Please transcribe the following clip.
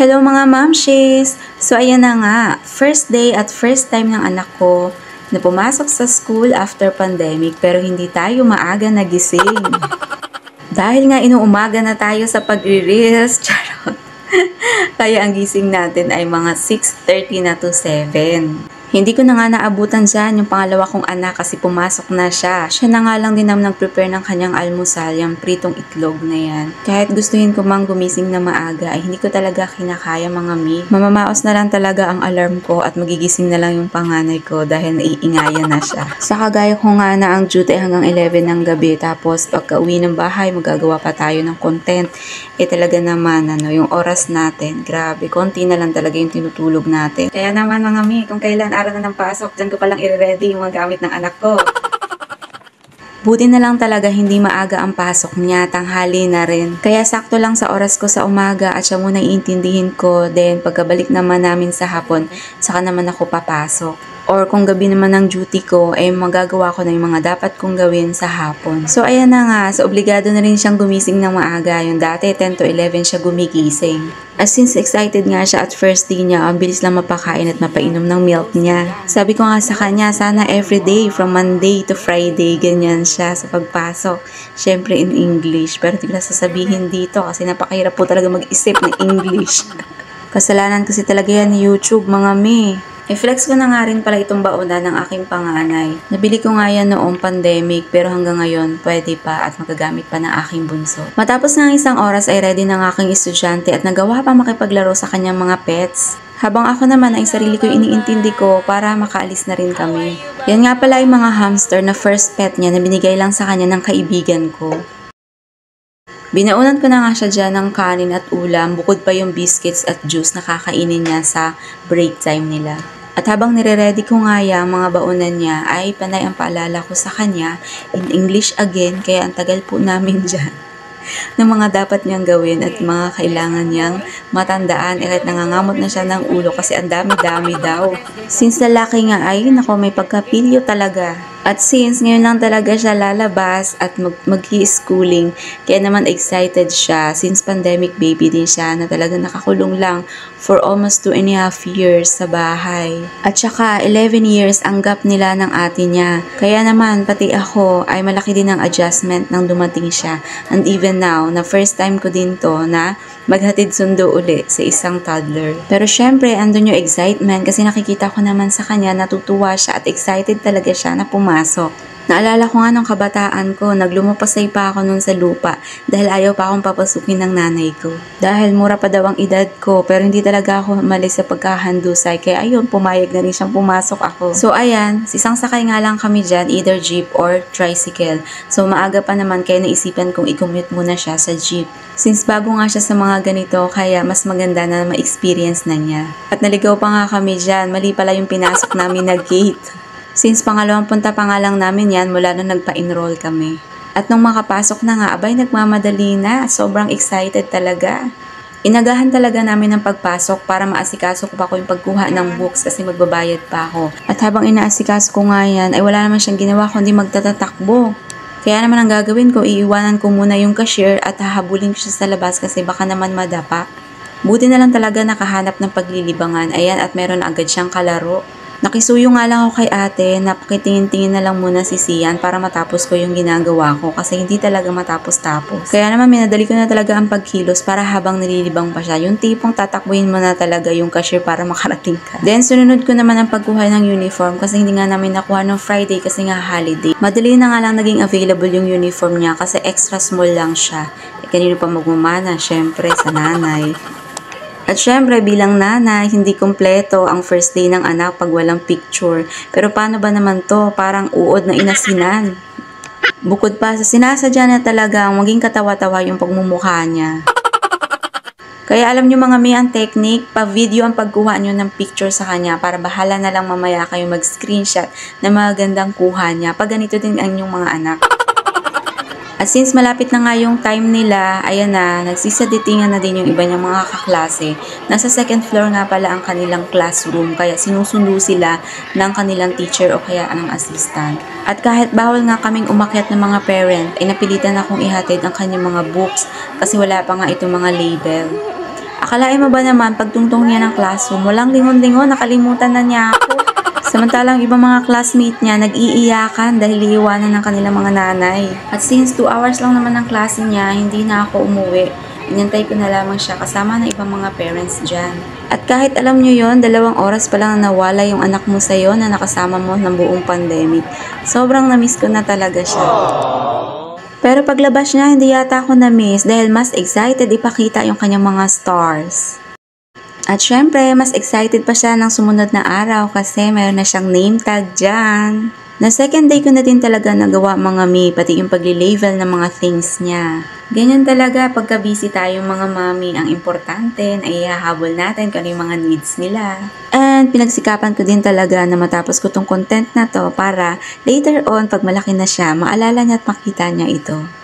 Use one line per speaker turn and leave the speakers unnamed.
Hello mga mamshis! So ayan na nga, first day at first time ng anak ko na pumasok sa school after pandemic pero hindi tayo maaga nagising. Dahil nga inuumaga na tayo sa pagre-reels, charot. Kaya ang gising natin ay mga 6:30 na to 7. Hindi ko na nga naabutan dyan yung pangalawa kong anak kasi pumasok na siya. Siya na nga lang din naman nag-prepare ng kanyang almusal, yung pritong itlog na yan. Kahit gustuhin ko mang gumising na maaga, ay hindi ko talaga kinakaya mga mi. Mamamaos na lang talaga ang alarm ko at magigising na lang yung panganay ko dahil naiingayan na siya. Sa kagaya ko nga na ang duty hanggang 11 ng gabi, tapos pagka uwi ng bahay, magagawa pa tayo ng content. Talaga naman, yung oras natin, grabe, konti na lang talaga yung tinutulog natin. Kaya naman mga mi, kung kailan araw na ng pasok, dyan ko palang i-ready yung mga gamit ng anak ko. Buti na lang talaga hindi maaga ang pasok niya, tanghali na rin. Kaya sakto lang sa oras ko sa umaga at siya muna iintindihin ko. Then pagkabalik naman namin sa hapon, saka naman ako papasok. Or kung gabi naman ang duty ko, magagawa ko na yung mga dapat kong gawin sa hapon. So ayan na nga, so obligado na rin siyang gumising ng maaga. Yung dati 10 to 11 siya gumigising. As since excited nga siya at first day niya, ang bilis lang mapakain at mapainom ng milk niya. Sabi ko nga sa kanya, sana everyday from Monday to Friday, ganyan siya sa pagpasok. Syempre in English, pero hindi ko na sasabihin dito kasi napakahirap po talaga mag-isip ng English. Kasalanan kasi talaga yan ni YouTube, mga me. I-flex ko na nga rin pala itong bauna ng aking panganay. Nabili ko nga yan noong pandemic pero hanggang ngayon pwede pa at magagamit pa ng aking bunso. Matapos ng isang oras ay ready ng aking estudyante at nagawa pa makipaglaro sa kanyang mga pets. Habang ako naman ay sarili ko iniintindi ko para makaalis na rin kami. Yan nga pala yung mga hamster na first pet niya na binigay lang sa kanya ng kaibigan ko. Binaunan ko na nga siya dyan ng kanin at ulam, bukod pa yung biscuits at juice na kakainin niya sa break time nila. At habang nire-ready ko nga yung mga baunan niya, ay panay ang paalala ko sa kanya in English again, kaya ang tagal po namin dyan ng mga dapat niyang gawin at mga kailangan niyang matandaan. Kahit nangangamot na siya ng ulo kasi ang dami-dami daw. Since lalaki nga ay, nako, may pagkapilyo talaga. At since ngayon lang talaga siya lalabas at mag-i-schooling, kaya naman excited siya since pandemic baby din siya na talagang nakakulong lang for almost 2.5 years sa bahay. At saka 11 years ang gap nila ng ate niya. Kaya naman pati ako ay malaki din ang adjustment nang dumating siya. And even now, na first time ko din to na maghatid sundo uli sa isang toddler. Pero syempre, andun yung excitement kasi nakikita ko naman sa kanya natutuwa siya at excited talaga siya na pumasok. Naalala ko nga nung kabataan ko, naglumupasay pa ako nun sa lupa dahil ayaw pa akong papasukin ng nanay ko. Dahil mura pa daw ang edad ko pero hindi talaga ako umalis sa pagkahandusay kaya ayun, pumayag na rin siyang pumasok ako. So ayan, isang sakay nga lang kami dyan, either jeep or tricycle. So maaga pa naman kaya naisipan kong i-commute muna siya sa jeep. Since bago nga siya sa mga ganito, kaya mas maganda na ma-experience na niya. At naligaw pa nga kami dyan, mali pala yung pinasok namin na gate. Since pangalawang punta pa nga lang namin yan mula nung nagpa-enroll kami. At nung makapasok na nga, abay nagmamadali na. Sobrang excited talaga. Inagahan talaga namin ng pagpasok para maasikaso ko pa ko yung pagkuha ng books kasi magbabayad pa ako. At habang inaasikaso ko nga yan, ay wala naman siyang ginawa kundi magtatatakbo. Kaya naman ang gagawin ko, iiwanan ko muna yung cashier at hahabulin ko siya sa labas kasi baka naman madapa. Buti na lang talaga nakahanap ng paglilibangan. Ayan, at meron agad siyang kalaro. Nakisuyo nga lang ako kay ate, napakitingin-tingin na lang muna si Sian para matapos ko yung ginagawa ko kasi hindi talaga matapos-tapos. Kaya naman minadali ko na talaga ang pagkilos para habang nililibang pa siya, yung tipong tatakbuhin mo na talaga yung cashier para makarating ka. Then sununod ko naman ang pagkuha ng uniform kasi hindi nga namin nakuha ng Friday kasi nga holiday. Madali na nga lang naging available yung uniform niya kasi extra small lang siya. Kanino pa magmumana? Syempre sa nanay. At syempre bilang nanay, hindi kompleto ang first day ng anak pag walang picture. Pero paano ba naman to? Parang uod na inasinan. Bukod pa sa sinasadya na talaga maging katawa-tawa yung pagmumukha niya. Kaya alam nyo mga may ang technique, pa-video ang pagkuha nyo ng picture sa kanya para bahala na lang mamaya kayo mag-screenshot na magandang kuha niya. Pag ganito din ang inyong mga anak. At since malapit na nga yung time nila, ayan na, nagsisaditingan na din yung iba niyang mga kaklase. Nasa second floor nga pala ang kanilang classroom, kaya sinusundo sila ng kanilang teacher o kaya ng assistant. At kahit bawal nga kaming umakyat ng mga parent, ay napilitan akong ihatid ang kanyang mga books kasi wala pa nga itong mga label. Akalain mo ba naman, pagtungtong niya ng classroom, walang lingon-lingon, nakalimutan na niya ako. Samantalang ibang mga classmate niya nag-iiyakan dahil iiwanan ng kanilang mga nanay. At since 2 hours lang naman ang klase niya, hindi na ako umuwi. Inantay ko na lamang siya kasama ng ibang mga parents dyan. At kahit alam nyo yon, 2 oras pa lang nawala yung anak mo sa'yo na nakasama mo ng buong pandemic. Sobrang na-miss ko na talaga siya. Pero paglabas niya, hindi yata ako na-miss dahil mas excited ipakita yung kanyang mga stars. At syempre, mas excited pa siya ng sumunod na araw kasi mayroon na siyang name tag dyan. Na second day ko na din talaga nagawa mga mi, pati yung pagli-label ng mga things niya. Ganyan talaga pagka busy tayong mga mami, ang importante na ihahabol natin kung ano yung mga needs nila. And pinagsikapan ko din talaga na matapos ko tong content na to para later on pag malaki na siya, maalala niya at makita niya ito.